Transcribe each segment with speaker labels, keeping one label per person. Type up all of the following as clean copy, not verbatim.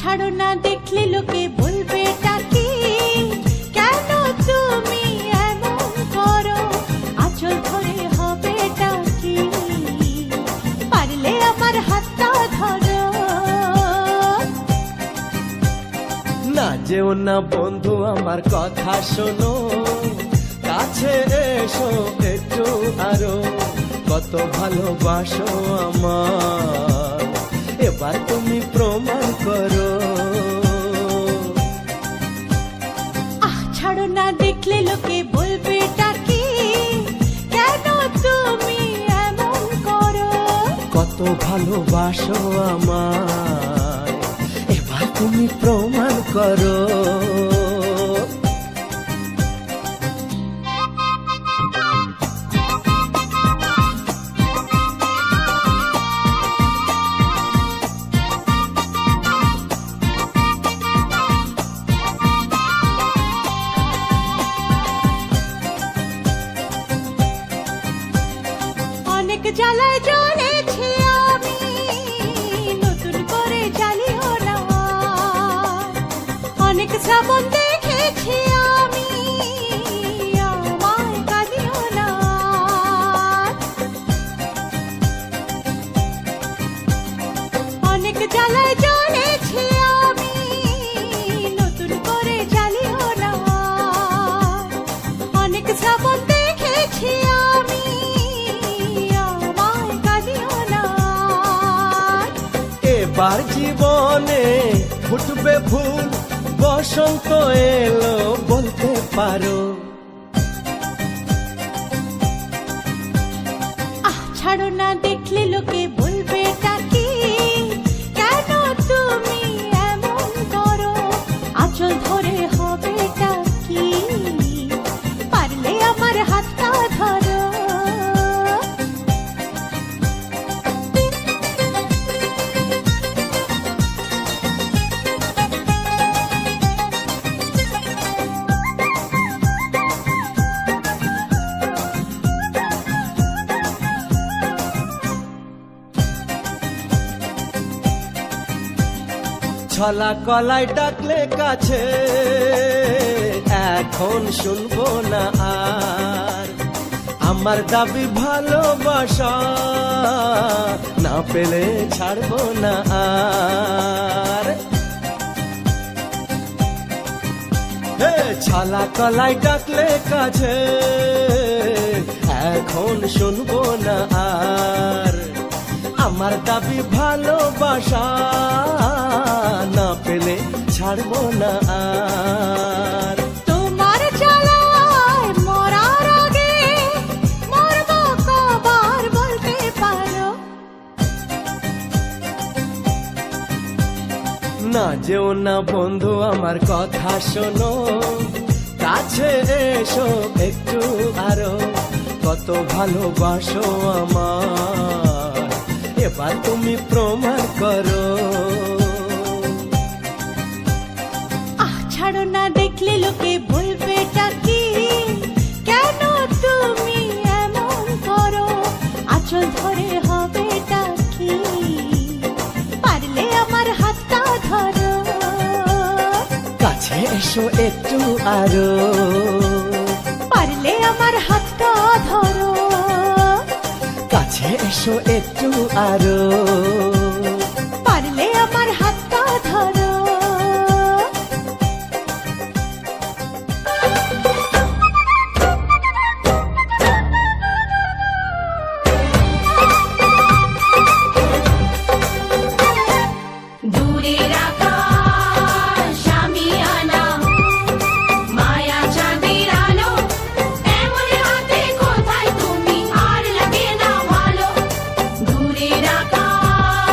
Speaker 1: ছাড়ো না, দেখলে লোকে বলবে টাকি, কেন তুমি এমন করো, আঁচল ধরে হবে টাকি, পারলে আমার হাতটা ধরো।
Speaker 2: না যেও না বন্ধু, আমার কথা শোনো, কাছে এসো একটু আরো, কত ভালোবাসো আমার, এবার তুমি প্রমাণ করো।
Speaker 1: ছাড়ো না, দেখলে লোকে বলবে টাকি, কেন তুমি এমন করো,
Speaker 2: কত ভালোবাসো আমার, এবার তুমি প্রমাণ করো।
Speaker 1: অনেক জ্বালায় জ্বলেছি আমি, নতুন করে জ্বালিও না, অনেক শ্রাবণ দেখেছি আমি, আমায় কাঁদিও না। অনেক জ্বালায় জ্বলেছি আমি, নতুন করে জ্বালিও না, অনেক শ্রাবণ দেখেছি আমি,
Speaker 2: এবার জীবনে ফুটবে ফুল, বসন্ত এলো বলতে পারো।
Speaker 1: ছাড়ো না, দেখলে লোকে বলবে টাকি, কেন তুমি এমন করো, আঁচল ধরে হবে টাকি, পারলে আমার হাতটা ধরো।
Speaker 2: ছলা কলাই ডাকলে কাছে, এখন শুনবো না আর, আমার দাবি ভালোবাসা, না পেলে ছাড়বো না আর। ছলা কলাই ডাকলে কাছে, এখন শুনবো না আর, আমার দাবি ভালোবাসা, না পেলে ছাড়বো না আর।
Speaker 1: তোমার জ্বালায় মরার আগে মরবো কবার বলতে পারো।
Speaker 2: না যেও না বন্ধু, আমার কথা শোনো, কাছে এসো একটু আরো, কত ভালোবাসো আমার, এবার তুমি প্রমাণ করো।
Speaker 1: ছাড়ো না, দেখলে লোকে বলবে টাকি, কেন তুমি এমন করো, আঁচল ধরে হবে টাকি, পারলে আমার হাতটা ধরো।
Speaker 2: কাছে এসো একটু আরো,
Speaker 1: পারলে আমার হাতটা ধরো।
Speaker 2: কাছে এসো একটু আরো,
Speaker 1: পারলে আমার হাতটা ধরো।
Speaker 3: দূরের আকাশ আমি আনা, মায়া চাঁদের আলো, এমন রাতে কোথায় তুমি, আর লাগে না ভালো। দূরের আকাশ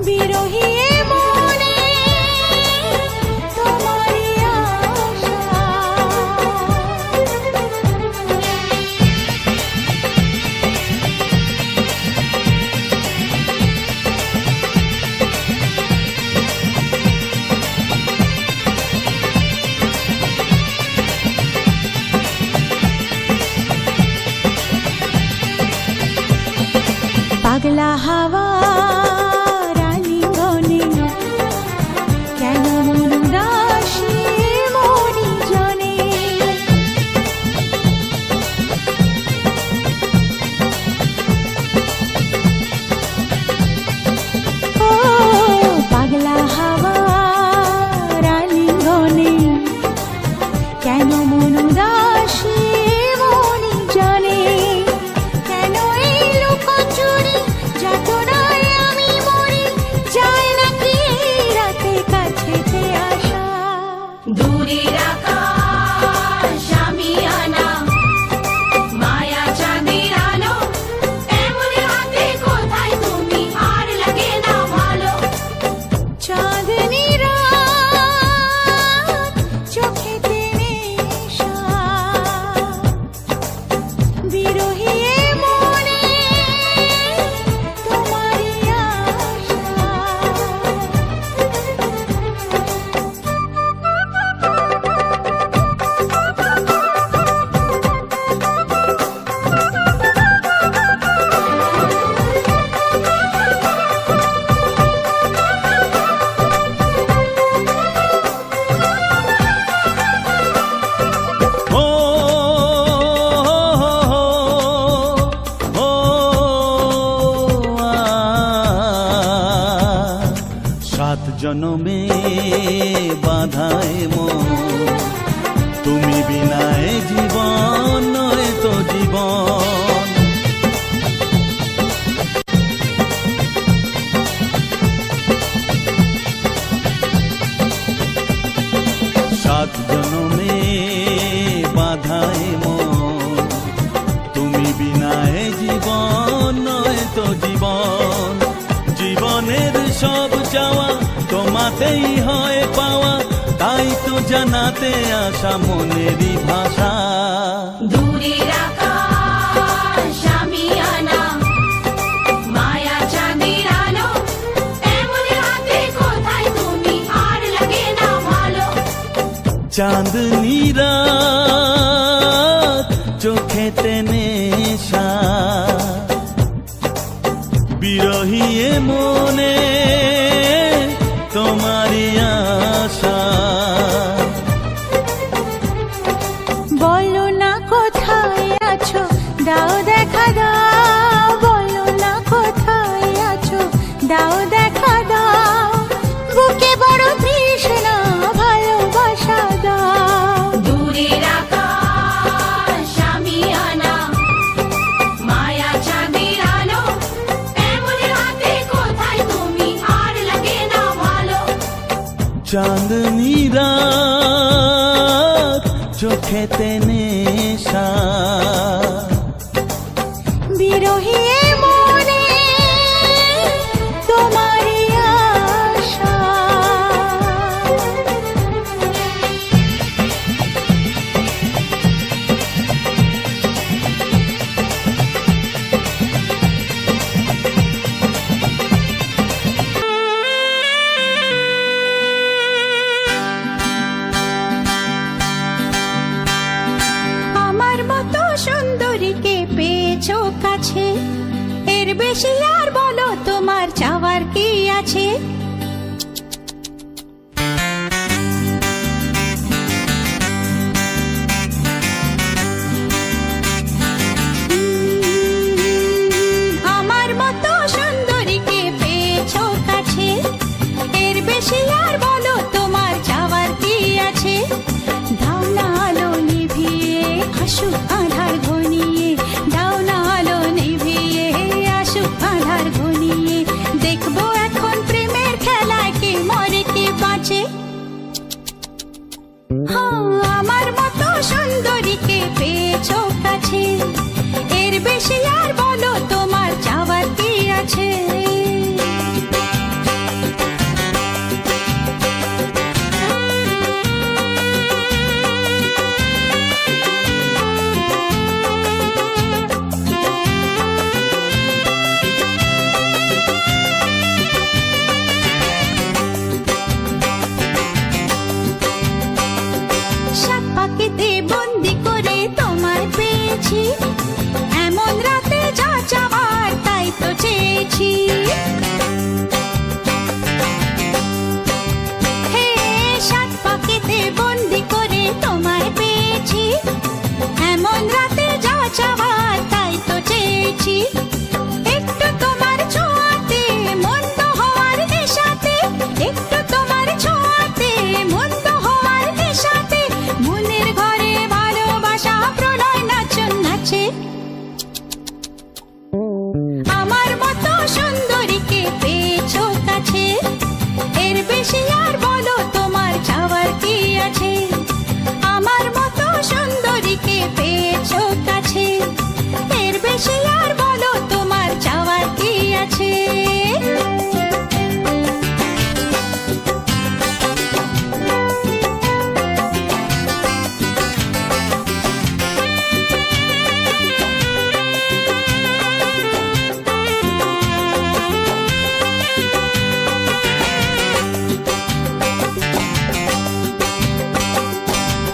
Speaker 1: বিরহী এ মনে তোমারই আশা। পাগলা হাওয়া রানীগণে কেন মন উদাসী মনি জনে। ও পাগলা হাওয়া রানীগণে কেন মন উদাসী মনি জনে। কেন এই লুকোচুরি যাতনায় আমি মরি, যায় নাকি এই রাতে কাছেতে আসা।
Speaker 3: দূরের আকাশ আমি আনা মায়া চাঁদের আলো এমন হাতে কোথায় তুমি আর লাগে না ভালো।
Speaker 1: চাঁদনি রাত চোখেতে নেশা, বিরহী এ মনে তোমারই আশা।
Speaker 4: ও ও সাত জনমে বাধায় মন, তুমি বিনায় জীবন নয় তো জীবন। সাত জনমে বাধায় মন, তুমি বিনায় জীবন নয় তো জীবন। জীবনের সব চাওয়া তোমাতেই হয় পাওয়া, তাই তো জানাতে আসা মনেরই ভাষা।
Speaker 3: দূরের আকাশ আমি আনা মায়া চাঁদের আলো এমন হাতে কোথায় তুমি আর লাগে না ভালো।
Speaker 4: চাঁদনি রাত চোখেতে নেশা, বিরহী এ মনে তোমারই আশা।
Speaker 1: বলো না কোথায় আছো, দাও দেখা দাও। বলো না কোথায় আছো, দাও দেখা দাও। বুকে বড় তৃষ্ণা, ভালোবাসা দাও।
Speaker 3: দূরের আকাশ আমি আনা মায়া চাঁদের আলো এমন হাতে কোথায় তুমি আর লাগে না ভালো।
Speaker 4: চাঁদনি রাত চোখেতে নেশা,
Speaker 1: বিরহী এ মনে তোমারই আশা। আমার মতো সুন্দরীকে পেয়েছো কাছে, এর বেশি আর বলো তোমার চাওয়ার কি আছে। আমার মতো সুন্দরীকে পেয়েছো কাছে, এর বেশি আর বলো তোমার চাওয়ার কি আছে। দাও না আলো নিভিয়ে আসুক আধার ঘনিয়ে, দাও না আলো নিভিয়ে আসুক আধার ঘনিয়ে। দেখবো এখন প্রেমের বেশি আর বলো তোমার চাওয়ার কি আছে আমার মতো সুন্দরীকে পেয়েছো কাছে এর বেশি আর বলো তোমার চাওয়ার কি আছে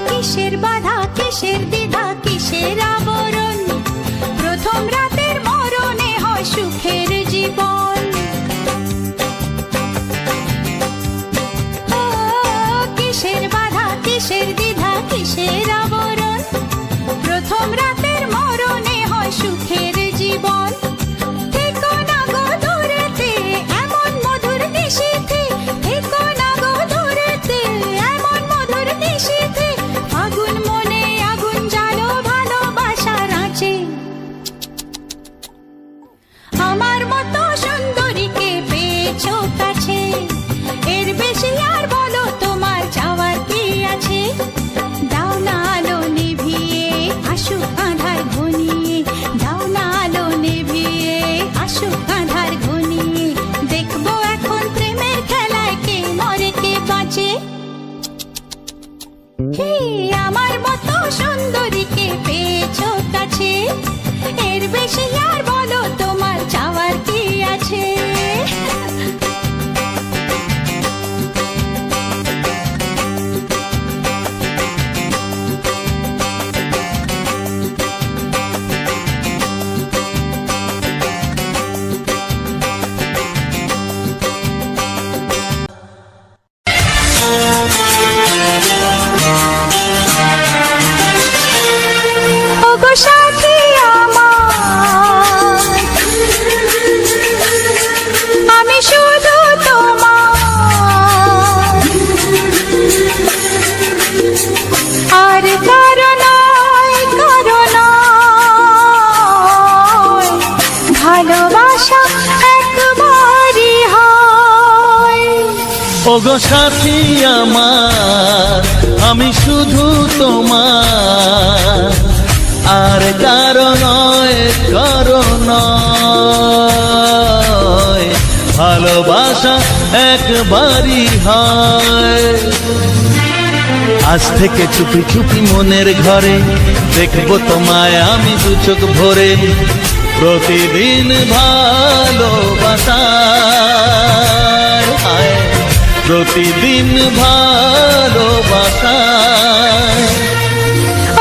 Speaker 1: কিসের বাধা কিসের দ্বিধা কিসের আবরণ প্রথম রাতের মরণে হয় সুখের জীবন ও, কিসের বাধা কিসের দ্বিধা কিসের আবরণ প্রথম রাতের মরণে হয় সুখের জীবন থেকো না গো দূরেতে এমন মধুর নিশীথে থেকো না গো দূরেতে এমন মধুর নিশীথে আগুন মনে আগুন জ্বালো ভালোবাসার আঁচে আমার মতো সুন্দরীকে পেয়েছো কাছে এর বেশি আর বলো তোমার চাওয়ার কি আছে দাও না আলো নিভিয়ে আসুক আঁধার ঘনিয়ে দাও না আলো নিভিয়ে আসুক আঁধার ঘনিয়ে দেখবো এখন প্রেমের খেলায় কে মরে কে বাঁচে হে আমার মতো সুন্দরীকে পেয়েছো কাছে এর বেশি আর বলো তোমার চাওয়ার কি আছে ওগো সাথী আমার আমি শুধু তোমার আর কারো নয় ভালোবাসা একবারই হয়
Speaker 4: ওগো সাথী আমার আমি শুধু তোমার আর কারো নয় ভালোবাসা একবারই হয় আজ থেকে চুপি চুপি মনের ঘরে দেখবো তোমায় আমি দু চোখ ভরে প্রতিদিন ভালোবাসায় প্রতিদিন ভালোবাসায়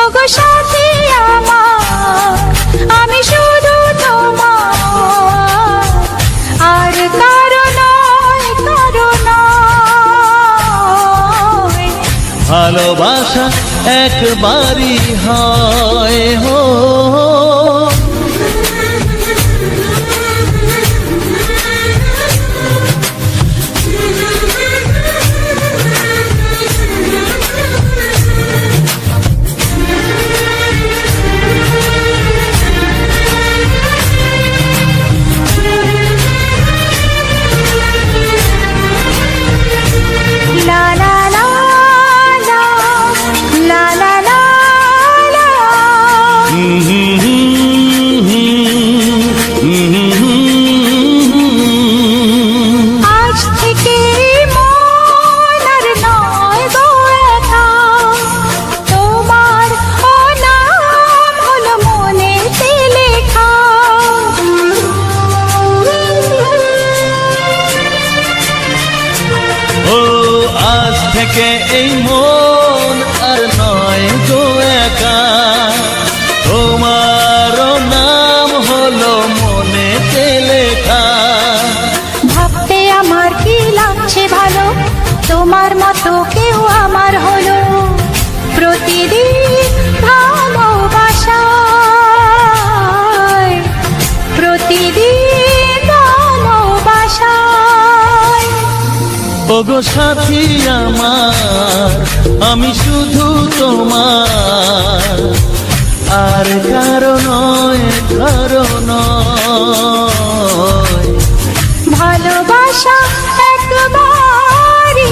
Speaker 1: ওগো সাথী আমার আমি শুধু তোমার আর কারো নয়
Speaker 4: ভালোবাসা একবারই হয় হো
Speaker 1: লা লা লা লা লা লা লা লা আজ থেকে মন আর নয় গো একা তোমার নাম হলো মনেতে লেখা
Speaker 4: ও আজ থেকে এই মন আর নয় গো একা তোমার নাম হলো মনেতে লেখা
Speaker 1: ভাবতে আমার কি লাগছে ভালো তোমার মতো কেউ আমার হলো প্রতিদিন ভালোবাসায় প্রতিদিন ভালোবাসায়
Speaker 4: ওগো সাথী আমার আমি শুধু তোমার আর কারো নয়
Speaker 1: ভালোবাসা একবারই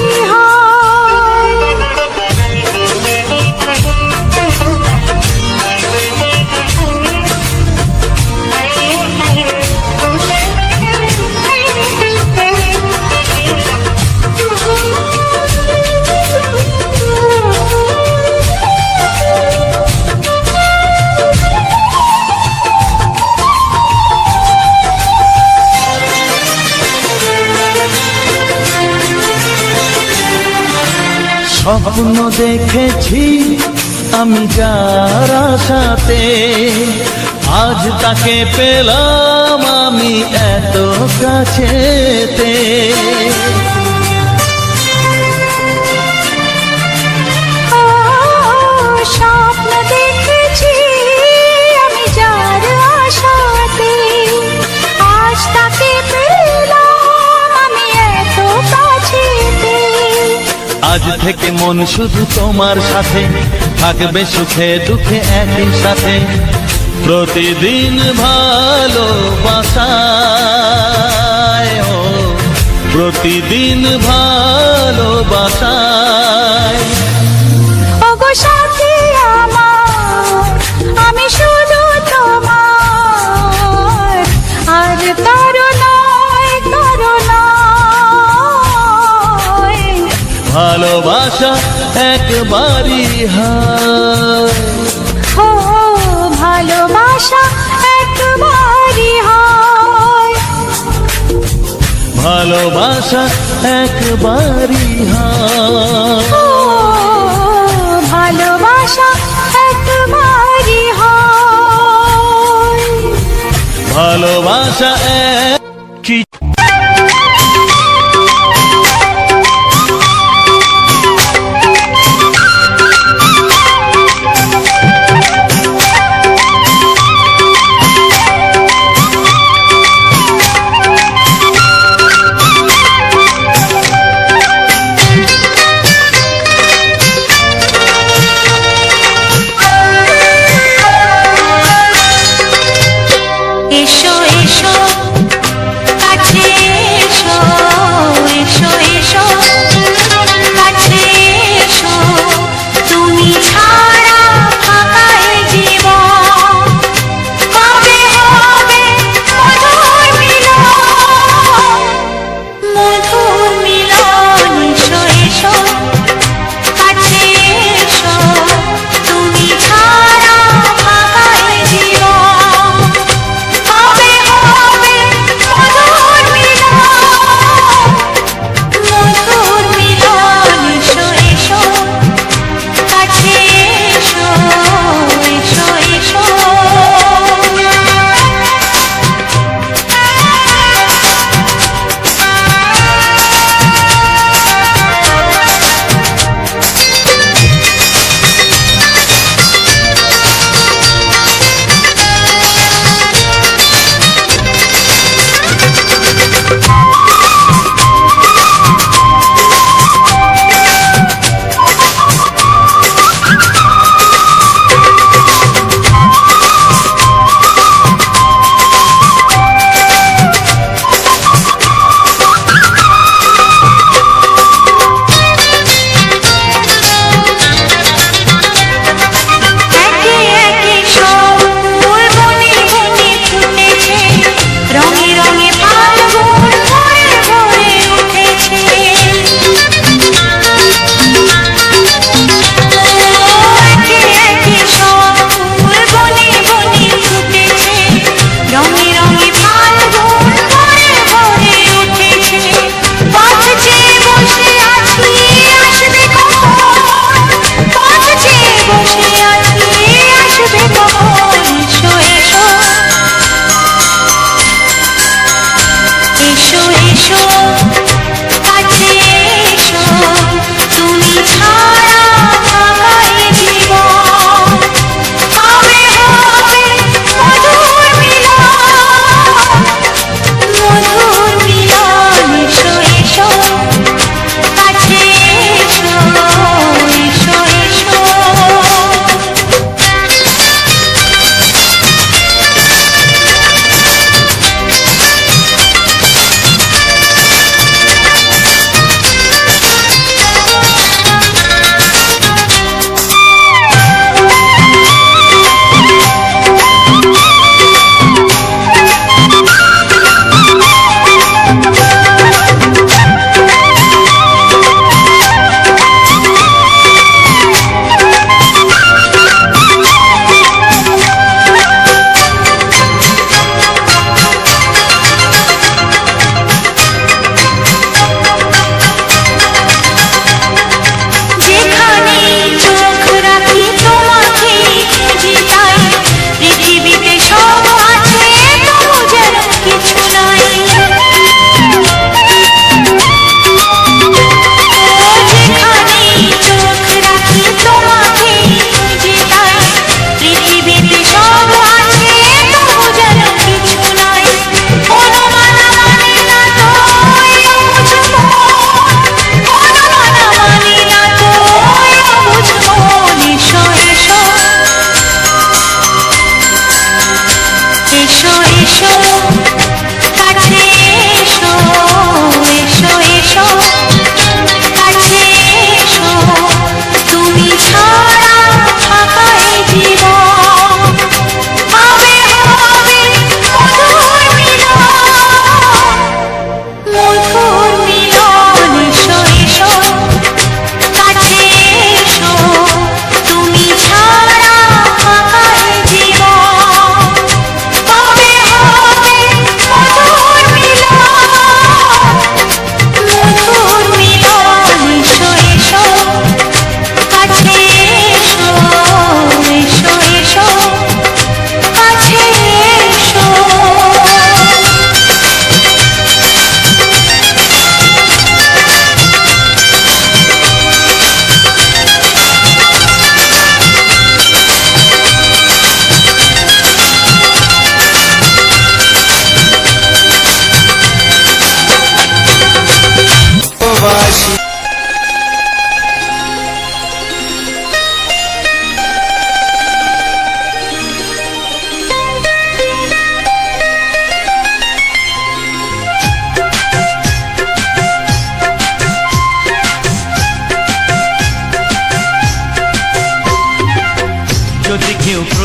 Speaker 4: স্বপ্ন দেখেছি আমি যার সাথে, আজ তাকে পেলাম আমি এত কাছেতে।
Speaker 1: ও স্বপ্ন দেখেছি আমি যার আশাতে, আজ তাকে পেলাম আমি এত কাছেতে।
Speaker 4: আজ থেকে মন শুধু তোমার সাথে, থাকবে সুখে দুঃখে একই সাথে। প্রতিদিন ভালোবাসায়, ও প্রতিদিন ভালোবাসায়।
Speaker 1: ওগো সাথী আমার, আমি শুধু তোমার, আর কারো নয়, কারো নয়।
Speaker 4: ভালোবাসা একবারই হয়,
Speaker 1: ও ভালোবাসা একবারই হয়।
Speaker 4: ভালোবাসা একবারই হয়।
Speaker 1: ও ভালোবাসা একবারই হয়।
Speaker 4: ভালোবাসা এক কি
Speaker 1: এসো এসো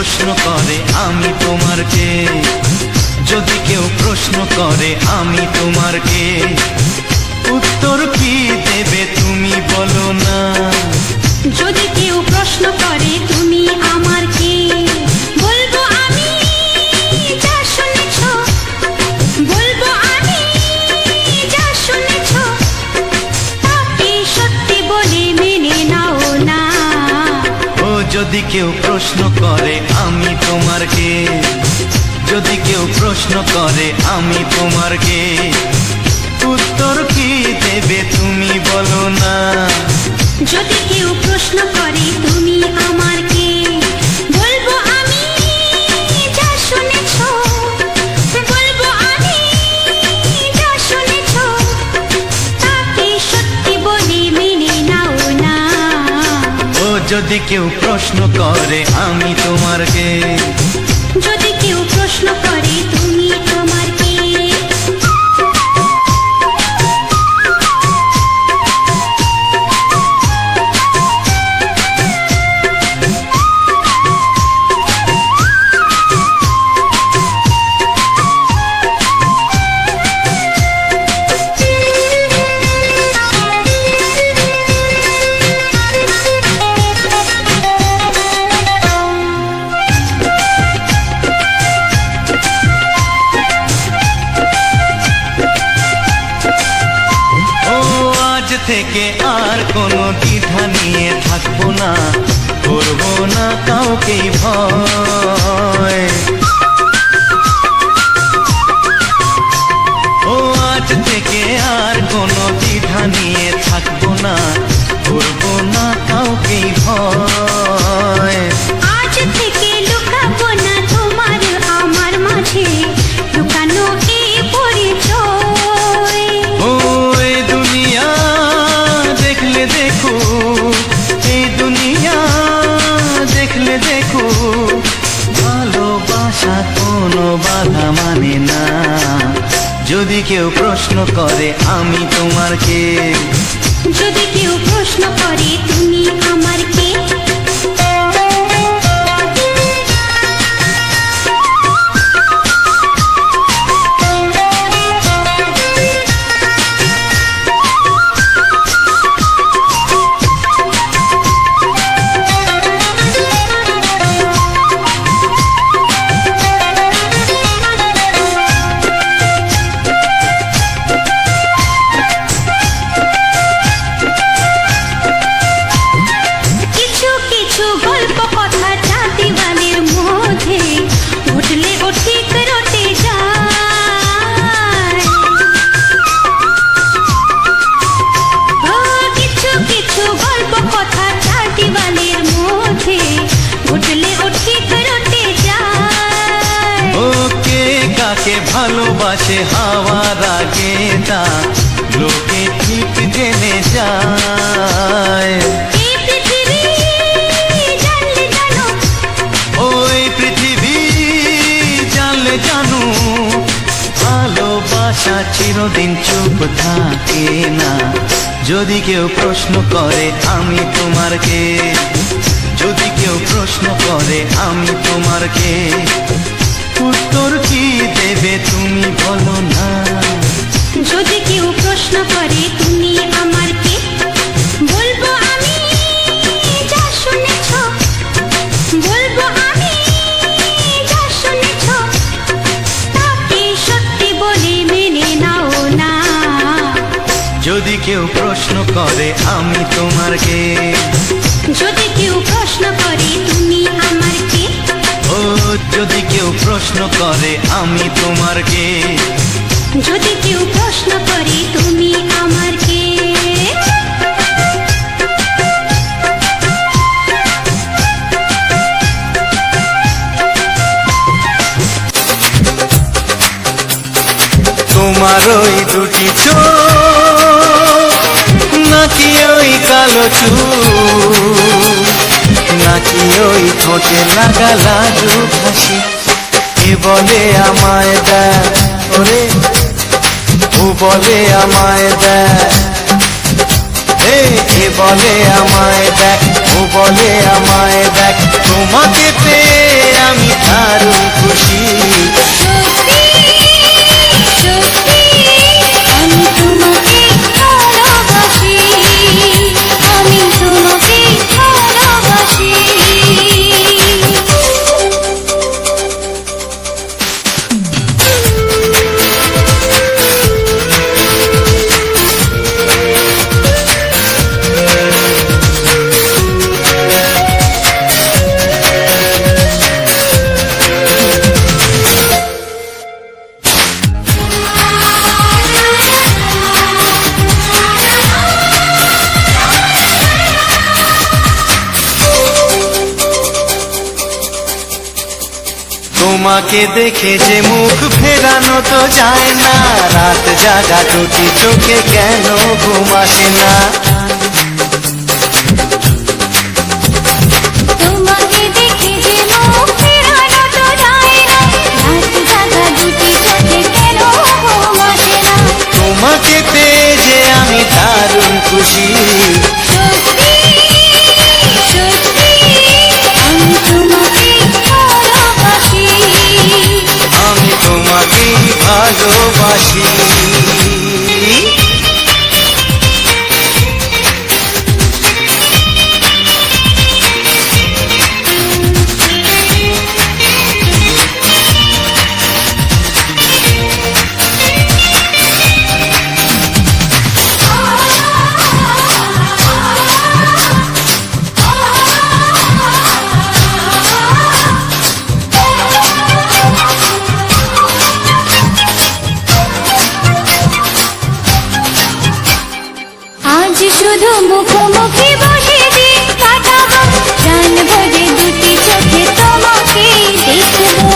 Speaker 4: প্রশ্ন করে আমি তোমার কে, যদি কেউ প্রশ্ন করে আমি তোমার কে, উত্তর কি দেবে তুমি বলো না।
Speaker 1: যদি কেউ প্রশ্ন করে তুমি আমার কে, বলবো আমি যা শুনেছ, বলবো আমি যা শুনেছ, তাকে সত্যি বলে মেনে নাও না।
Speaker 4: ও যদি কেউ প্রশ্ন করে আমি তোমার কে, যদি কেউ প্রশ্ন করে আমি তোমার কে, উত্তর কি দেবে তুমি বলো না।
Speaker 1: যদি কেউ প্রশ্ন করে তুমি আমার কে, বলবো আমি যা শুনেছ, বলবো আমি যা শুনেছ, তাকে সত্যি বলে মেনে নাও না।
Speaker 4: ও যদি কেউ প্রশ্ন করে আমি তোমার কে,
Speaker 1: যদি কেউ প্রশ্ন করে তুমি আমার কে।
Speaker 4: থেকে আর কোনো দ্বিধা নিয়ে থাকবো না, করবো না কাউকে ভয়। ও আজ থেকে আর কোনো দ্বিধা নিয়ে থাকবো না, করবো না কাউকে ভয়।
Speaker 1: আজ থেকে লুকাবো না তোমার আমার মাঝে লুকানো এই পরিচয়।
Speaker 4: ও এই দুনিয়া দেখলে দেখো, এই দুনিয়া দেখলে দেখো, ভালোবাসা কোনো বাধা মানে না। যদি কেউ প্রশ্ন করে আমি তোমার কে,
Speaker 1: যদি কেউ প্রশ্ন করে তুমি আমার কে।
Speaker 4: ভালোবাসে হাওয়ার আগে তা লোকে ঠিক জেনে যায়। ওই পৃথিবী জানলে জানো, ভালোবাসা চিরদিন চুপ থাকে না। যদি কেউ প্রশ্ন করে আমি তোমার কে, যদি কেউ প্রশ্ন করে আমি তোমার কে, উত্তর কি দেবে তুমি বলো না।
Speaker 1: যদি কেউ প্রশ্ন করে তুমি আমার কে, বলবো আমি যা শুনেছ, বলবো আমি যা শুনেছ, তাকে সত্যি বলে মেনে নাও না।
Speaker 4: যদি কেউ প্রশ্ন করে আমি তোমার কে,
Speaker 1: যদি কেউ প্রশ্ন করে তুমি আমার কে।
Speaker 4: ও যদি কেউ প্রশ্ন করে আমি তোমার কে,
Speaker 1: যদি কেউ প্রশ্ন করে তুমি আমার কে।
Speaker 4: তোমার ওই দুটি চোখ নাকি ওই কালো চুল, নাকি ওই ঠোঁটে লাগা লাজুক হাসি, কে বলে আমায় দেয় ওরে, ও বলে আমায় দেয়, কে বলে আমায় দেখ, ও বলে আমায় দেখ, তোমাকে পেয়ে আমি দারুণ খুশি।
Speaker 1: সত্যি সত্যি আমি তোমাকে ভালোবাসি, আমি তোমাকে ভালোবাসি।
Speaker 4: তোমাকে দেখে যে মুখ ফেরানো তো যায় না, রাত জাগা দুটি চোখে কেন ঘুম আসে না।
Speaker 1: তোমাকে দেখে যে মুখ ফেরানো তো যায় না, রাত জাগা দুটি চোখে কেন ঘুম আসে না।
Speaker 4: তোমাকে পেয়ে যে আমি দারুণ খুশি।
Speaker 1: সত্যি সত্যি আমি তোমাকে ভালোবাসি,
Speaker 4: আমি তোমাকে ভালোবাসি।
Speaker 1: আজ শুধু মুখোমুখি বসে দিন কাটাবো, জানবো যে দুটি চোখে তোমাকে দেখবো।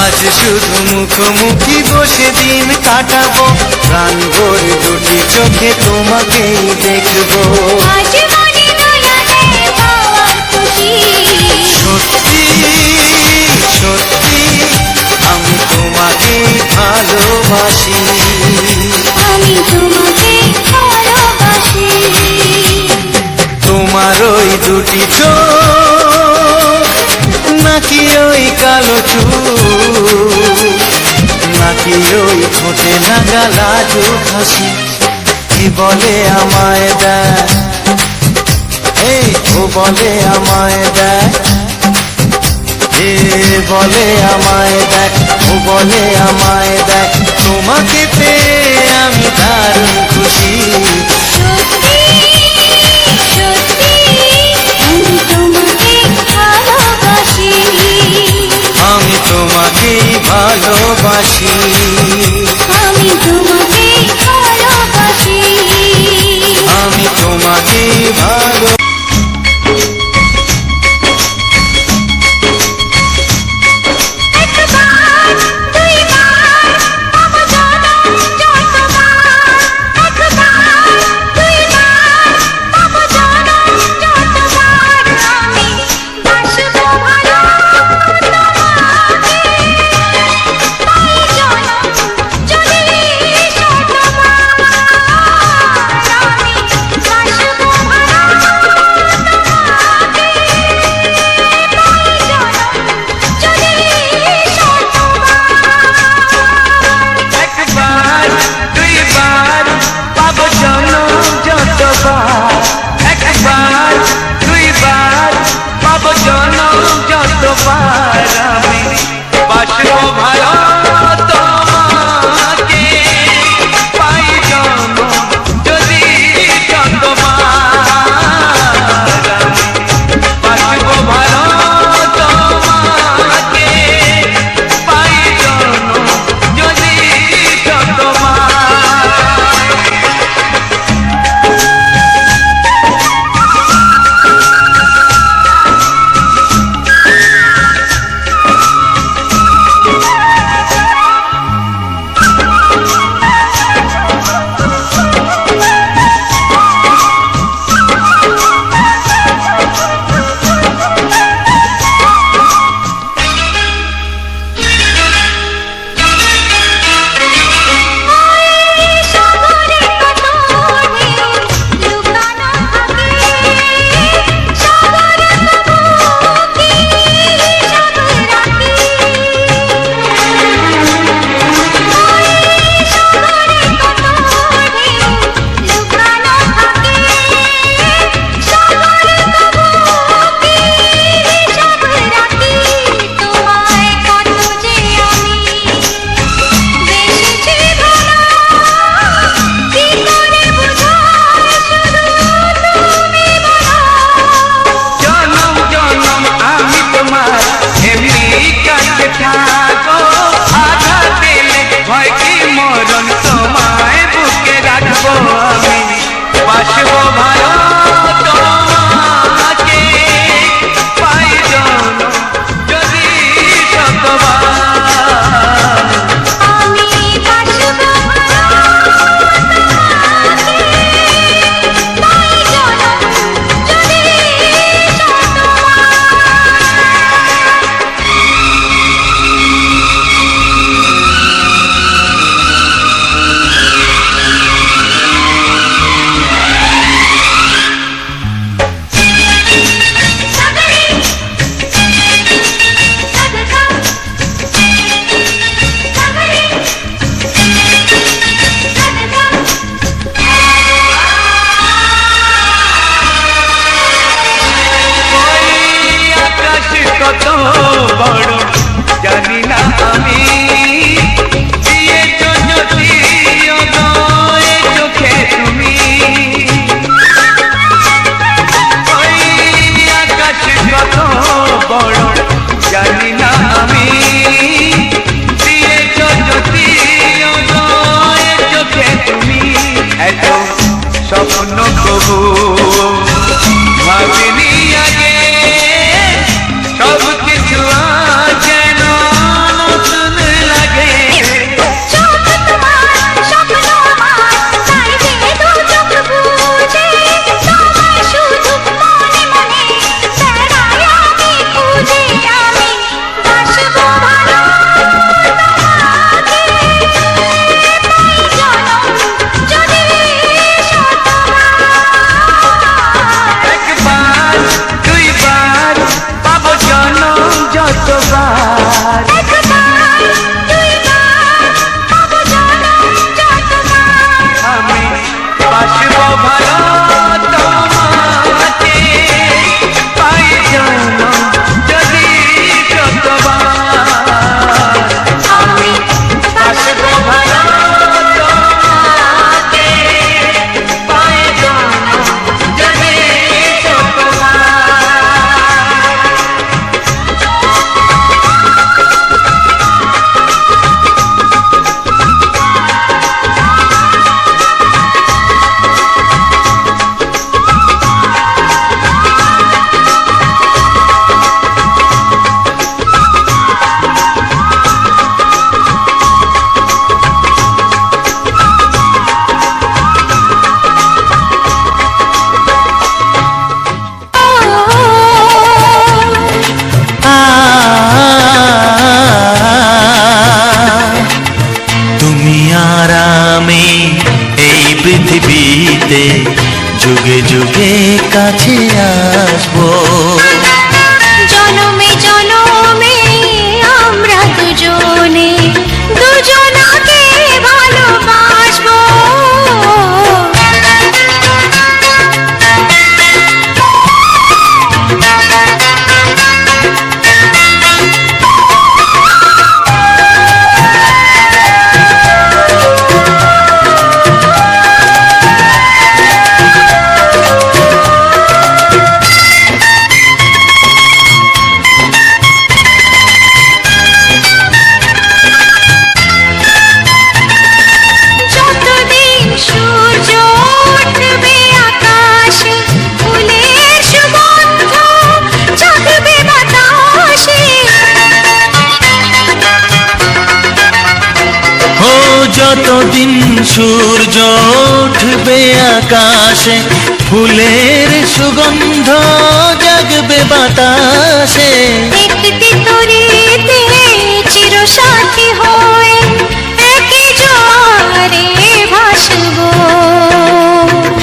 Speaker 4: আজ শুধু মুখোমুখি বসে দিন কাটাবো, প্রাণ ভরে দুটি চোখে তোমাকেই দেখবো।
Speaker 1: আজ মনে দোলাতে পাওয়ার খুশি,
Speaker 4: সত্যি সত্যি আমি তোমাকে ভালোবাসি।
Speaker 1: আমি তোমাকে ভালোবাসি।
Speaker 4: তোমার ওই দুটি চোখ, নাকি ওই কালো চুল, নাকি ওই ঠোঁটে লাগা লাজুক হাসি, কি বলে আমায় দেয়, এই ও বলে আমায় দেয়, এ বলে আমায় দেখ, ও বলে আমায় দেখ, তোমাকে পেয়ে আমি দারুণ খুশি।
Speaker 1: সত্যি সত্যি আমি তোমাকে ভালোবাসি,
Speaker 4: আমি তোমাকে ভালোবাসি।
Speaker 1: আমি তোমাকে ভালোবাসি।
Speaker 4: আমি তোমাকে ভালো
Speaker 1: একবার দুইবার
Speaker 4: বাসবো ভালো তোমাকে পাই জনম যদি শতবার
Speaker 1: আমি বাসবো ভালো তোমাকে, পাই জনম যদি শতবার।
Speaker 4: ওই আকাশ কত বড় জানি না আমি দিয়েছ যদি অদয় চোখে তুমি ওই আকাশ কত বড় জানি না আমি দিয়েছ যদি অদয় চোখে তুমি এত স্বপ্ন কবু ভাবিনি আগে সব কিছু যেন নতুন লাগে
Speaker 1: চোখ তোমার, স্বপ্ন আমার, তাই যে দু চোখ বুজে, তোমায় শুধু মনে মনে বেড়াই আমি খুঁজে। আমি বাসবো ভালো তোমাকে, পাই জনম যদি শতবার।
Speaker 4: একবার দুইবার পাবো জনম যতবার
Speaker 1: একবার, দুইবার, পাবো জনম যতবার।
Speaker 4: আমি বাসবো ভালো তোমাকে পাই জনম যদি শতবার
Speaker 1: আমি
Speaker 4: বাসবো ভালো তোমাকে পাই জনম যদি শতবার তুমি আর আমি এই পৃথিবীতে যুগে যুগে কাছে আসবো
Speaker 1: জনমে জনমে আমরা দুজনে দুজনাকে ভালোবাসবো। যতদিন সূর্য উঠবে আকাশে, ফুলের সুগন্ধ জাগবে বাতাসে।
Speaker 4: ও যতদিন সূর্য উঠবে আকাশে ফুলের সুগন্ধ জাগবে বাতাসে
Speaker 1: একটি তরিতে চিরসাথী হয়ে একই জোয়ারে ভাসবো।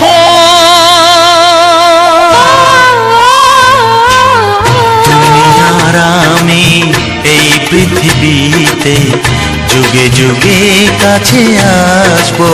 Speaker 4: ও তুমি আর আমি এই পৃথিবীতে যুগে যুগে কাছে আসবো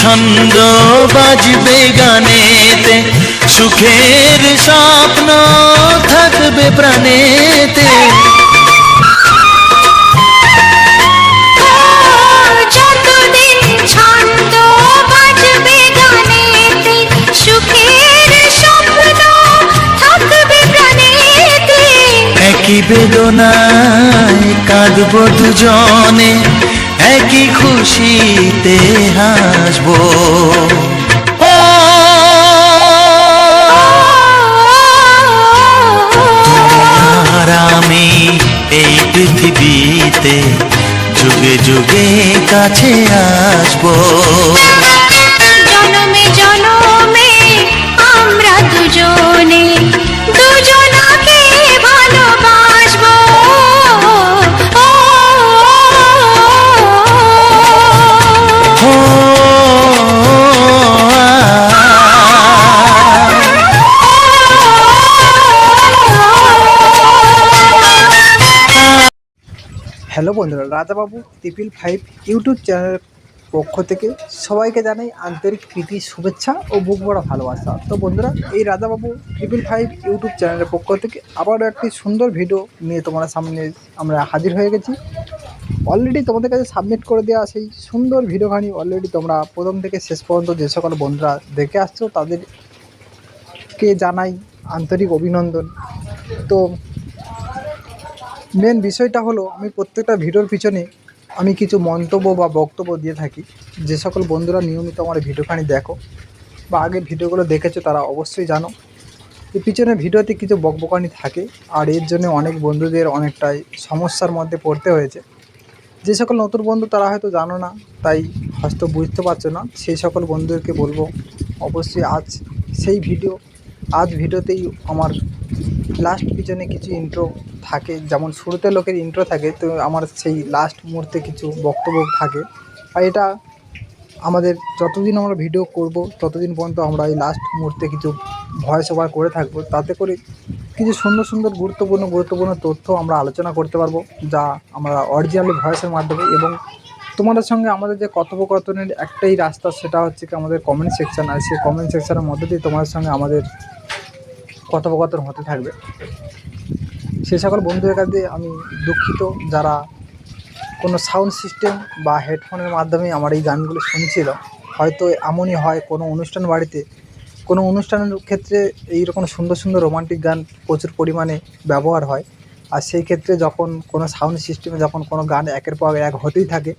Speaker 4: ছন্দ বাজবে গানেতে, সুখের স্বপ্ন থাকবে প্রাণেতে।
Speaker 1: যতদিন ছন্দ বাজবে গানেতে, সুখের স্বপ্ন থাকবে প্রাণেতে।
Speaker 4: একই বেদনায় কাঁদবো দুজনে, একই খুশিতে হাসবো। ও আর আমি এই পৃথিবীতে যুগে যুগে কাছে আসবো।
Speaker 1: জনমে জনমে আমরা দুজনে দুজনাকে ভালোবাসবো।
Speaker 4: ও
Speaker 5: হ্যালো বন্ধুরা, রাজাবাবু 555 ইউটিউব চ্যানেলের পক্ষ থেকে সবাইকে জানাই আন্তরিক প্রীতি, শুভেচ্ছা ও বুক ভরা ভালোবাসা। তো বন্ধুরা, এই রাজাবাবু 555 ইউটিউব চ্যানেলের পক্ষ থেকে আবারও একটি সুন্দর ভিডিও নিয়ে তোমার সামনে আমরা হাজির হয়ে গেছি। অলরেডি তোমাদের কাছে সাবমিট করে দেওয়া সেই সুন্দর ভিডিওখানি অলরেডি তোমরা প্রথম থেকে শেষ পর্যন্ত যে সকল বন্ধুরা দেখে আসছো তাদেরকে জানাই আন্তরিক অভিনন্দন। তো মেন বিষয়টা হলো, আমি প্রত্যেকটা ভিডিওর পিছনে আমি কিছু মন্তব্য বা বক্তব্য দিয়ে থাকি। যে সকল বন্ধুরা নিয়মিত আমার ভিডিওখানি দেখো বা আগে ভিডিওগুলো দেখেছো তারা অবশ্যই জানো এর পিছনে ভিডিওতে কিছু বকবকানি থাকে, আর এর জন্য অনেক বন্ধুদের অনেকটাই সমস্যার মধ্যে পড়তে হয়েছে। যে সকল নতুন বন্ধু তারা হয়তো জানো না, তাই হয়তো বুঝতে পারছো না। সেই সকল বন্ধুদেরকে বলবো, অবশ্যই আজ ভিডিওতেই আমার লাস্ট পিছনে কিছু ইন্ট্রো থাকে, যেমন শুরুতে লোকের ইন্ট্রো থাকে, তো আমার সেই লাস্ট মুহূর্তে কিছু বক্তব্য থাকে। আর এটা আমাদের যতদিন আমরা ভিডিও করব ততদিন পর্যন্ত আমরা এই লাস্ট মুহূর্তে কিছু ভয়েস ওভার করে থাকবো, তাতে করে কিছু সুন্দর সুন্দর গুরুত্বপূর্ণ তথ্য আমরা আলোচনা করতে পারবো, যা আমরা অরিজিনালি ভয়েসের মাধ্যমে। এবং তোমাদের সঙ্গে আমাদের যে কথোপকথনের একটাই রাস্তা, সেটা হচ্ছে কি আমাদের কমেন্ট সেকশান। আর সেই কমেন্ট সেকশানের মধ্যে দিয়ে তোমাদের সঙ্গে আমাদের কথোপকথন হতে থাকবে। সে সকল বন্ধুদের কাছে আমি দুঃখিত যারা কোনো সাউন্ড সিস্টেম বা হেডফোনের মাধ্যমে আমার এই গানগুলো শুনছিল। হয়তো এমনই হয় কোনো অনুষ্ঠান বাড়িতে, কোনো অনুষ্ঠানের ক্ষেত্রে এইরকম সুন্দর সুন্দর রোমান্টিক গান প্রচুর পরিমাণে ব্যবহার হয়। আর সেই ক্ষেত্রে যখন কোনো সাউন্ড সিস্টেমে যখন কোনো গান একের পর এক হতেই থাকে,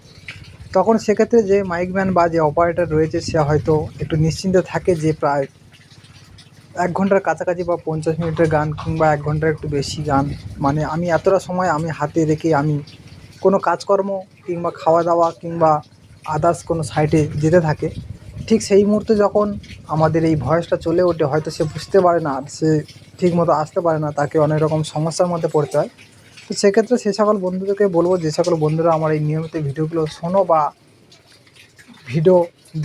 Speaker 5: তখন সেক্ষেত্রে যে মাইকম্যান বা যে অপারেটর রয়েছে সে হয়তো একটু নিশ্চিন্তে থাকে যে প্রায় 1 ঘন্টার কাছাকাছি বা 50 মিনিটের গান কিংবা 1 ঘন্টার একটু বেশি গান, মানে আমি এতটা সময় আমি হাতে রেখে আমি কোনো কাজকর্ম কিংবা খাওয়া দাওয়া কিংবা আদার্স কোনো সাইটে যেতে থাকে। ঠিক সেই মুহূর্তে যখন আমাদের এই ভয়েসটা চলে ওঠে, হয়তো সে বুঝতে পারে না, আর সে ঠিকমতো আসতে পারে না, তাকে অনেক রকম সমস্যার মধ্যে পড়তে হয়। তো সেক্ষেত্রে সে সকল বন্ধুদেরকে বলবো, যে সকল বন্ধুরা আমার এই নিয়মিত ভিডিওগুলো শোনো বা ভিডিও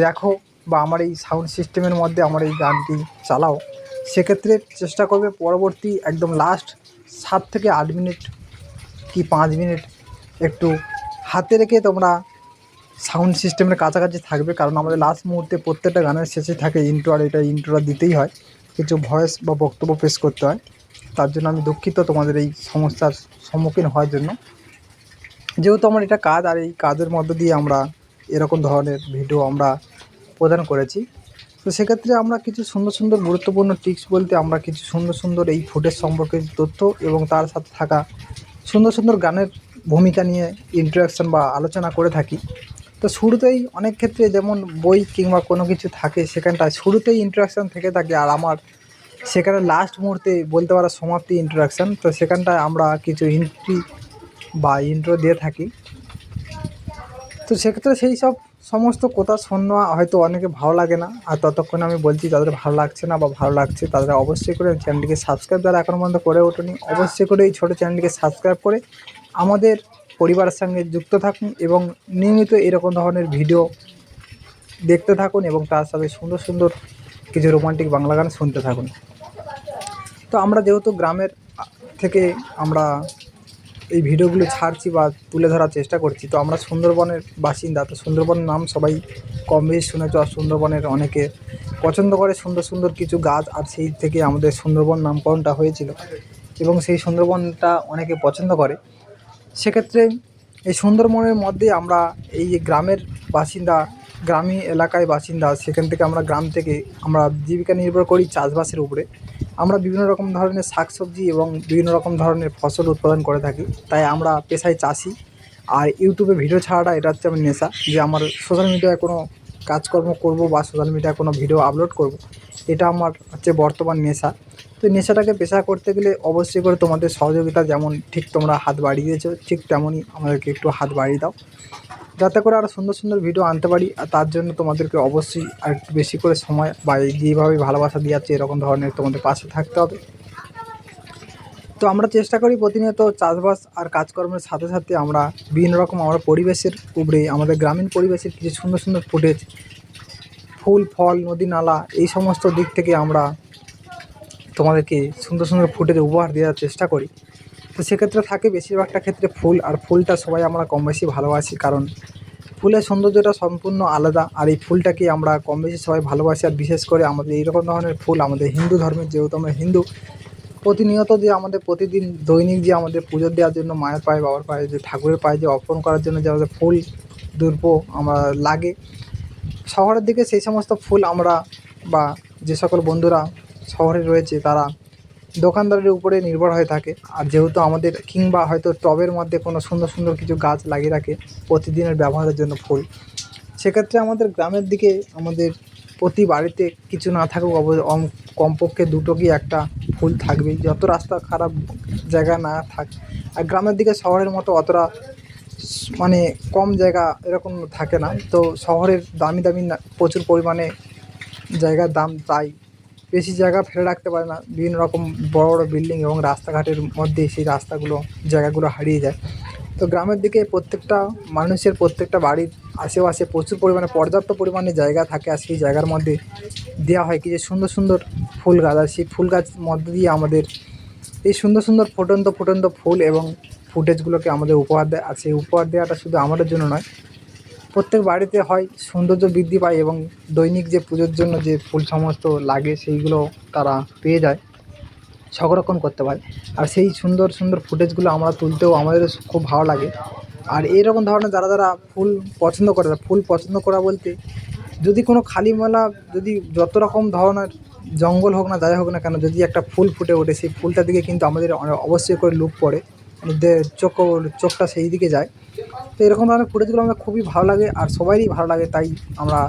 Speaker 5: দেখো বা আমার এই সাউন্ড সিস্টেমের মধ্যে আমার এই গানটি চালাও, সেক্ষেত্রে চেষ্টা করবে পরবর্তী একদম লাস্ট 7 থেকে 8 মিনিট কি 5 মিনিট একটু হাতে রেখে তোমরা সাউন্ড সিস্টেমের কাছাকাছি থাকবে। কারণ আমাদের লাস্ট মুহূর্তে প্রত্যেকটা গানের শেষে থাকে ইন্ট্রো, আর এটা ইন্ট্রোটা দিতেই হয়, কিছু ভয়েস বা বক্তব্য পেশ করতে হয়। তার জন্য আমি দুঃখিত তোমাদের এই সমস্যার সম্মুখীন হওয়ার জন্য। যেহেতু আমার এটা কাজ, আর এই কাজের মধ্য দিয়ে আমরা এরকম ধরনের ভিডিও আমরা প্রদান করেছি। তো সেক্ষেত্রে আমরা কিছু সুন্দর সুন্দর গুরুত্বপূর্ণ টিপস বলতে আমরা কিছু সুন্দর সুন্দর এই ফুটেজ সম্পর্কে তথ্য এবং তার সাথে থাকা সুন্দর সুন্দর গানের ভূমিকা নিয়ে ইন্টারাকশান বা আলোচনা করে থাকি। তো শুরুতেই অনেক ক্ষেত্রে যেমন বই কিংবা কোনো কিছু থাকে, সেখানটায় শুরুতেই ইন্টারাকশান থেকে থাকে, আর আমার সেখানে লাস্ট মুহূর্তে বলতে পারা সমাপ্তি ইন্টারাকশান। তো সেখানটায় আমরা কিছু এন্ট্রি বা ইন্ট্রো দিয়ে থাকি। তো সেক্ষেত্রে সেই সব সমস্ত কথা শোনা হয়তো অনেকে ভালো লাগে না, আর ততক্ষণে আমি বলছি যাদের ভালো লাগছে না বা ভালো লাগছে তাদের অবশ্যই করে চ্যানেলটিকে সাবস্ক্রাইব, যারা এখনও পর্যন্ত করে ওঠেনি অবশ্যই করে এই ছোটো চ্যানেলটিকে সাবস্ক্রাইব করে আমাদের পরিবারের সঙ্গে যুক্ত থাকুন এবং নিয়মিত এরকম ধরনের ভিডিও দেখতে থাকুন এবং তার সাথে সুন্দর সুন্দর কিছু রোমান্টিক বাংলা গান শুনতে থাকুন। তো আমরা যেহেতু গ্রামের থেকে আমরা এই ভিডিওগুলো ছাড়ছি বা তুলে ধরার চেষ্টা করছি। তো আমরা সুন্দরবনের বাসিন্দা, তো সুন্দরবনের নাম সবাই কম বেশি শুনেছ। আর সুন্দরবনের অনেকে পছন্দ করে সুন্দর সুন্দর কিছু গাছ, আর সেই থেকে আমাদের সুন্দরবন নামকরণটা হয়েছিল এবং সেই সুন্দরবনটা অনেকে পছন্দ করে। সেক্ষেত্রে এই সুন্দরবনের মধ্যে আমরা এই যে গ্রামের বাসিন্দা, গ্রামীণ এলাকায় বাসিন্দা, সেখান থেকে আমরা গ্রাম থেকে আমরা জীবিকা নির্ভর করি চাষবাসের উপরে। আমরা বিভিন্ন রকম ধরনের শাকসবজি এবং বিভিন্ন রকম ধরনের ফসল উৎপাদন করে থাকি। তাই আমরা পেশায় চাষি। আর ইউটিউবে ভিডিও ছাড়াটা এটা হচ্ছে আমার নেশা, যে আমার সোশ্যাল মিডিয়ায় কোনো কাজকর্ম করব বা সোশ্যাল মিডিয়ায় কোনো ভিডিও আপলোড করব, এটা আমার হচ্ছে বর্তমান নেশা। তো এই নেশাটাকে পেশা করতে গেলে অবশ্যই করে তোমাদের সহযোগিতা, যেমন ঠিক তোমরা হাত বাড়িয়েছো ঠিক তেমনই আমাদেরকে একটু হাত বাড়িয়ে দাও, যাতে করে আরও সুন্দর সুন্দর ভিডিও আনতে পারি। আর তার জন্য তোমাদেরকে অবশ্যই আর একটু বেশি করে সময় বা যেইভাবে ভালোবাসা দিয়ে যাচ্ছে এরকম ধরনের তোমাদের পাশে থাকতে হবে। তো আমরা চেষ্টা করি প্রতিনিয়ত চাষবাস আর কাজকর্মের সাথে সাথে আমরা বিভিন্ন রকম আমরা পরিবেশের উপরে, আমাদের গ্রামীণ পরিবেশের কিছু সুন্দর সুন্দর ফুটেজ, ফুল ফল, নদী নালা, এই সমস্ত দিক থেকে আমরা তোমাদেরকে সুন্দর সুন্দর ফুটেজ উপহার দেওয়ার চেষ্টা করি। তো সেক্ষেত্রে থাকে বেশিরভাগটা ক্ষেত্রে ফুল, আর ফুলটা সবাই আমরা কম বেশি ভালোবাসি, কারণ ফুলের সৌন্দর্যটা সম্পূর্ণ আলাদা। আর এই ফুলটাকে আমরা কম বেশি সবাই ভালোবাসি। আর বিশেষ করে আমাদের এইরকম ধরনের ফুল, আমাদের হিন্দু ধর্মের, যেহেতু আমরা হিন্দু, প্রতিনিয়ত যে আমাদের প্রতিদিন দৈনিক যে আমাদের পুজো দেওয়ার জন্য মায়ের পায়ে, বাবার পায়ে, যে ঠাকুরের পায়ে যে অর্পণ করার জন্য যে আমাদের ফুল দ্রব্য আমরা লাগে, শহরের দিকে সেই সমস্ত ফুল আমরা বা যে সকল বন্ধুরা শহরে রয়েছে তারা দোকানদারের উপরে নির্ভর হয়ে থাকে। আর যেহেতু আমাদের কিংবা হয়তো টবের মধ্যে কোনো সুন্দর সুন্দর কিছু গাছ লাগিয়ে রাখে প্রতিদিনের ব্যবহারের জন্য ফুল, সেক্ষেত্রে আমাদের গ্রামের দিকে আমাদের প্রতি বাড়িতে কিছু না থাকুক কমপক্ষে দুটো কি একটা ফুল থাকবেই, যত রাস্তা খারাপ জায়গা না থাক। আর গ্রামের দিকে শহরের মতো অতটা মানে কম জায়গা এরকম থাকে না। তো শহরের দামি দামি প্রচুর পরিমাণে জায়গার দাম, তাই বেশি জায়গা ফেলে রাখতে পারে না। বিভিন্ন রকম বড় বড় বিল্ডিং এবং রাস্তাঘাটের মধ্যে সেই জায়গাগুলো হারিয়ে যায়। তো গ্রামের দিকে প্রত্যেকটা মানুষের প্রত্যেকটা বাড়ির আশেপাশে প্রচুর পরিমাণে পর্যাপ্ত পরিমাণে জায়গা থাকে, আর সেই জায়গার মধ্যে দেওয়া হয় কিছু সুন্দর সুন্দর ফুল গাছ। আর সেই ফুল গাছ মধ্যে দিয়ে আমাদের এই সুন্দর সুন্দর ফুটন্ত ফুল এবং ফুটেজগুলোকে আমাদের উপহার দেয়। আর সেই উপহার দেওয়াটা শুধু আমাদের জন্য নয়, প্রত্যেক বাড়িতে হয় সৌন্দর্য বৃদ্ধি পায় এবং দৈনিক যে পুজোর জন্য যে ফুল সমস্ত লাগে সেইগুলো তারা পেয়ে যায়, সংরক্ষণ করতে পারে। আর সেই সুন্দর সুন্দর ফুটেজগুলো আমরা তুলতেও আমাদের খুব ভালো লাগে। আর এইরকম ধরনের যারা যারা ফুল পছন্দ করে, ফুল পছন্দ করা বলতে, যদি কোনো খালি মেলা, যদি যত রকম ধরনের জঙ্গল হোক না, যাই হোক না কেন, যদি একটা ফুল ফুটে ওঠে, সেই ফুলটার দিকে কিন্তু আমাদের অবশ্যই করে লুক পড়ে, চোখটা সেই দিকে যায়। তো এরকম ধরনের ফুটেজগুলো আমার খুবই ভালো লাগে আর সবারই ভালো লাগে, তাই আমরা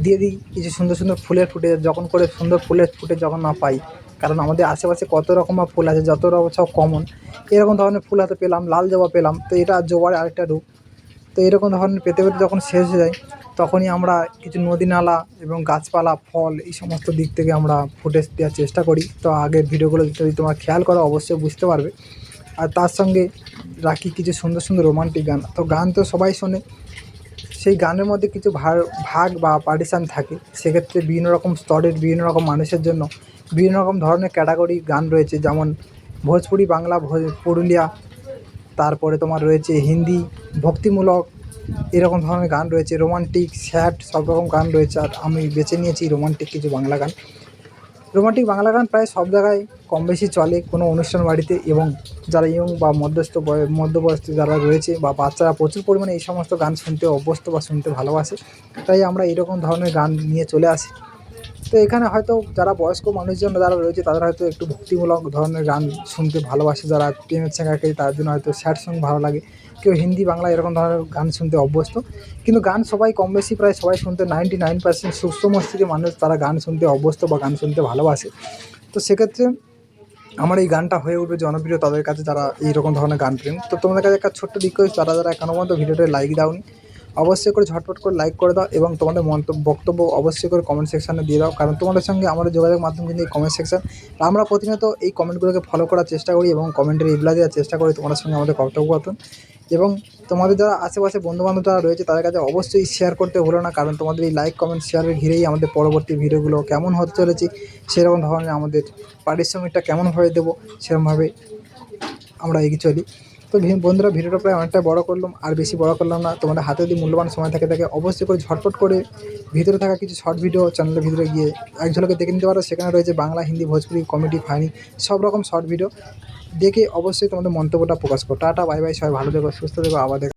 Speaker 5: দিয়ে দিই কিছু সুন্দর সুন্দর ফুলের ফুটেজ। যখন করে সুন্দর ফুলের ফুটেজ যখন না পাই, কারণ আমাদের আশেপাশে কত রকম ফুল আছে, যত রকম সব কমন, এরকম ধরনের ফুল হাতে পেলাম, লাল জবা পেলাম, তো এটা জবার আরেকটা রূপ। তো এরকম ধরনের পেতে পেতে যখন শেষ হয়ে যায়, তখনই আমরা কিছু নদী নালা এবং গাছপালা, ফল, এই সমস্ত দিক থেকে আমরা ফুটেজ দেওয়ার চেষ্টা করি। তো আগের ভিডিওগুলো যদি তোমরা খেয়াল করো অবশ্যই বুঝতে পারবে। আর তার সঙ্গে রাখি কিছু সুন্দর সুন্দর রোমান্টিক গান। তো গান তো সবাই শোনে, সেই গানের মধ্যে কিছু ভাগ বা পার্টিশান থাকে। সেক্ষেত্রে বিভিন্ন রকম স্তরের বিভিন্ন রকম মানুষের জন্য বিভিন্ন রকম ধরনের ক্যাটাগরি গান রয়েছে, যেমন ভোজপুরি, বাংলা, পুরুলিয়া, তারপরে তোমার রয়েছে হিন্দি, ভক্তিমূলক, এরকম ধরনের গান রয়েছে, রোমান্টিক, স্যাড, সব রকম গান রয়েছে। আর আমি বেছে নিয়েছি রোমান্টিক কিছু বাংলা গান। রোমান্টিক বাংলা গান প্রায় সব জায়গায় কম বেশি চলে কোনো অনুষ্ঠান বাড়িতে, এবং যারা ইয়ং বা মধ্যবয়স্ক যারা রয়েছে বা বাচ্চারা প্রচুর পরিমাণে এই সমস্ত গান শুনতে অভ্যস্ত বা শুনতে ভালোবাসে, তাই আমরা এরকম ধরনের গান নিয়ে চলে আসি। তো এখানে হয়তো যারা বয়স্ক মানুষজন যারা রয়েছে তারা হয়তো একটু ভক্তিমূলক ধরনের গান শুনতে ভালোবাসে, যারা প্রেমের ছেঁকাকে, তার জন্য হয়তো স্যাড সং ভালো লাগে, কেউ হিন্দি, বাংলা এরকম ধরনের গান শুনতে অভ্যস্ত। কিন্তু গান সবাই কম বেশি প্রায় সবাই শুনতে 99% সুস্থ মস্তিষ্কের মানুষ তারা গান শুনতে অভ্যস্ত বা গান শুনতে ভালোবাসে। তো সেক্ষেত্রে আমার এই গানটা হয়ে উঠবে জনপ্রিয় তাদের কাছে যারা এইরকম ধরনের গান প্রেম। তো তোমাদের কাছে একটা ছোট্ট রিকোয়েস্ট, যারা এখনো পর্যন্ত ভিডিওটা লাইক দাওনি, অবশ্যই করে ঝটপট করে লাইক করে দাও এবং তোমাদের বক্তব্য অবশ্যই করে কমেন্ট সেকশানে দিয়ে দাও, কারণ তোমাদের সঙ্গে আমাদের যোগাযোগ মাধ্যম কিন্তু এই কমেন্ট সেকশান। আমরা প্রতিনিয়ত এই কমেন্টগুলোকে ফলো করার চেষ্টা করি এবং কমেন্টের রিপ্লাই দেওয়ার চেষ্টা করি তোমাদের সঙ্গে আমাদের কথোপকথন। এবং তোমাদের যারা আশেপাশে বন্ধুবান্ধব যারা রয়েছে তাদের কাছে অবশ্যই শেয়ার করতে ভুলো না, কারণ তোমাদের এই লাইক, কমেন্ট, শেয়ারের ঘিরেই আমাদের পরবর্তী ভিডিওগুলো কেমন হতে চলেছে, সেরকম ধরনের আমাদের পারিশ্রমিকটা কেমনভাবে দেবো, সেরকমভাবে আমরা এগিয়ে চলি। তো তো বন্ধুরা ভিডিওটা প্রায় অনেকটা বড় করলাম, আর বেশি বড় করলাম না। তোমাদের হাতে যদি মূল্যবান সময় থাকে অবশ্যই করে ঝটপট করে ভিতরে থাকা কিছু শর্ট ভিডিও চ্যানেলের ভিতরে গিয়ে এক ঝলকে দেখে নিতে পারো। সেখানে রয়েছে বাংলা, হিন্দি, ভোজপুরি, কমেডি, ফানি সব রকম শর্ট ভিডিও দেখে অবশ্যই তোমাদের মন্তব্যটা প্রকাশ করো। টাটা, বাই বাই, সবাই ভালো থেকো, সুস্থ থেকো, আবার দেখো।